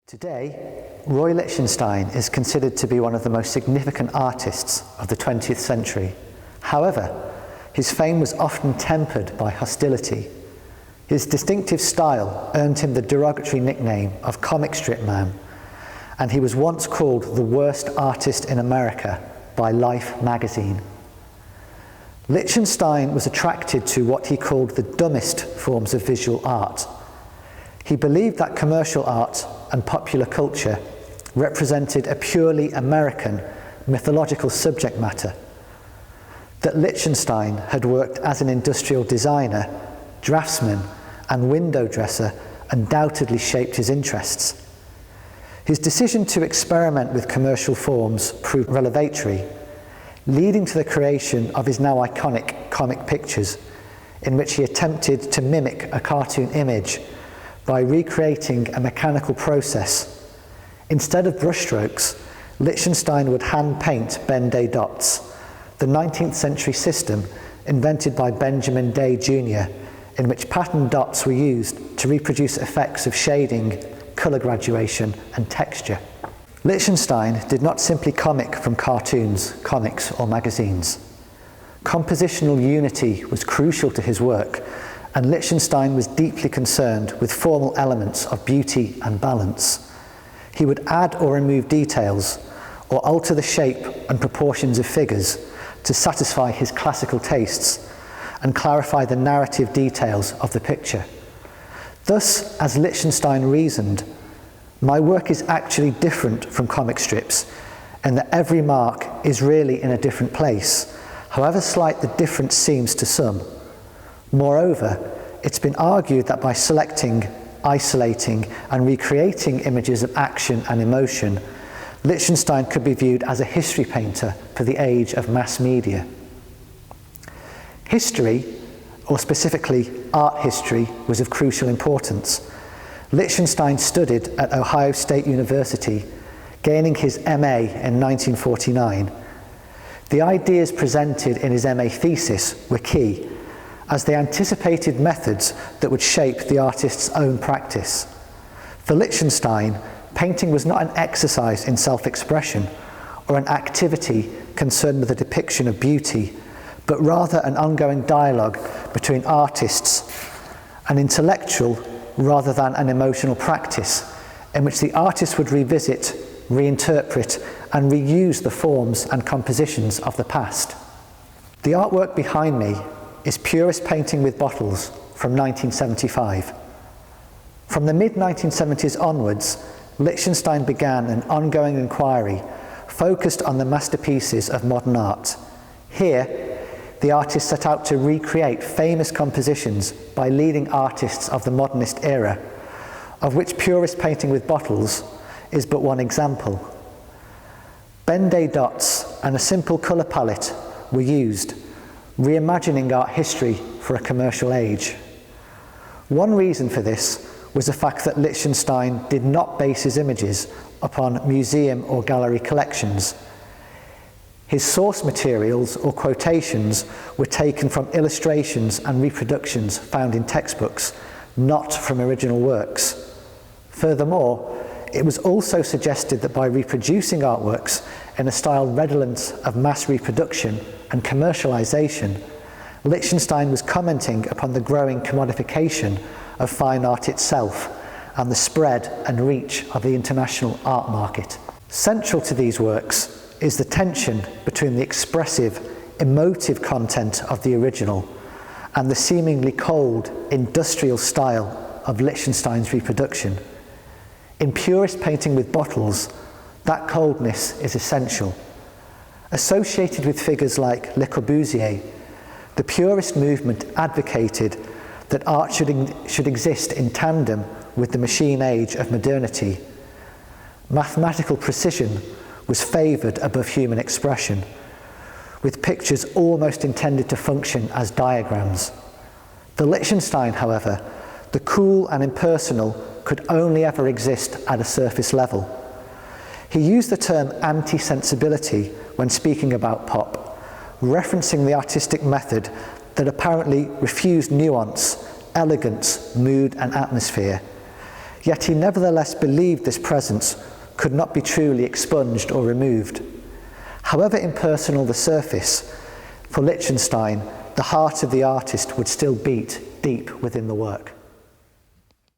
Today, Roy Lichtenstein is considered to be one of the most significant artists of the 20th century. However, his fame was often tempered by hostility. His distinctive style earned him the derogatory nickname of comic strip man, and he was once called the worst artist in America by Life magazine. Lichtenstein was attracted to what he called the dumbest forms of visual art. He believed that commercial art and popular culture represented a purely American mythological subject matter, that Lichtenstein had worked as an industrial designer, draftsman, and window dresser undoubtedly shaped his interests. His decision to experiment with commercial forms proved revelatory, leading to the creation of his now iconic comic pictures, in which he attempted to mimic a cartoon image by recreating a mechanical process. Instead of brushstrokes, Lichtenstein would hand paint Ben-Day dots, the 19th century system invented by Benjamin Day Jr., in which patterned dots were used to reproduce effects of shading, colour graduation, and texture. Lichtenstein did not simply comic from cartoons, comics, or magazines. Compositional unity was crucial to his work, and Lichtenstein was deeply concerned with formal elements of beauty and balance. He would add or remove details, or alter the shape and proportions of figures to satisfy his classical tastes and clarify the narrative details of the picture. Thus, as Lichtenstein reasoned, my work is actually different from comic strips, and that every mark is really in a different place, however slight the difference seems to some. Moreover, it's been argued that by selecting, isolating, and recreating images of action and emotion, Lichtenstein could be viewed as a history painter for the age of mass media. History, or specifically art history, was of crucial importance. Lichtenstein studied at Ohio State University, gaining his MA in 1949. The ideas presented in his MA thesis were key, as they anticipated methods that would shape the artist's own practice. For Lichtenstein, painting was not an exercise in self-expression or an activity concerned with the depiction of beauty, but rather an ongoing dialogue between artists, an intellectual rather than an emotional practice, in which the artist would revisit, reinterpret, and reuse the forms and compositions of the past. The artwork behind me is Purist Painting with Bottles from 1975. From the mid-1970s onwards, Lichtenstein began an ongoing inquiry focused on the masterpieces of modern art. Here, the artist set out to recreate famous compositions by leading artists of the modernist era, of which Purist Painting with Bottles is but one example. Ben-Day dots and a simple colour palette were used, reimagining art history for a commercial age. One reason for this was the fact that Lichtenstein did not base his images upon museum or gallery collections. His source materials or quotations were taken from illustrations and reproductions found in textbooks, not from original works. Furthermore, it was also suggested that by reproducing artworks in a style redolent of mass reproduction and commercialization, Lichtenstein was commenting upon the growing commodification of fine art itself and the spread and reach of the international art market. Central to these works is the tension between the expressive, emotive content of the original and the seemingly cold, industrial style of Lichtenstein's reproduction. In Purist Painting with Bottles, that coldness is essential. Associated with figures like Le Corbusier, the Purist movement advocated that art should exist in tandem with the machine age of modernity. Mathematical precision was favoured above human expression, with pictures almost intended to function as diagrams. For Lichtenstein, however, the cool and impersonal could only ever exist at a surface level. He used the term anti-sensibility when speaking about pop, referencing the artistic method that apparently refused nuance, elegance, mood, and atmosphere. Yet he nevertheless believed this presence could not be truly expunged or removed. However impersonal the surface, for Lichtenstein, the heart of the artist would still beat deep within the work.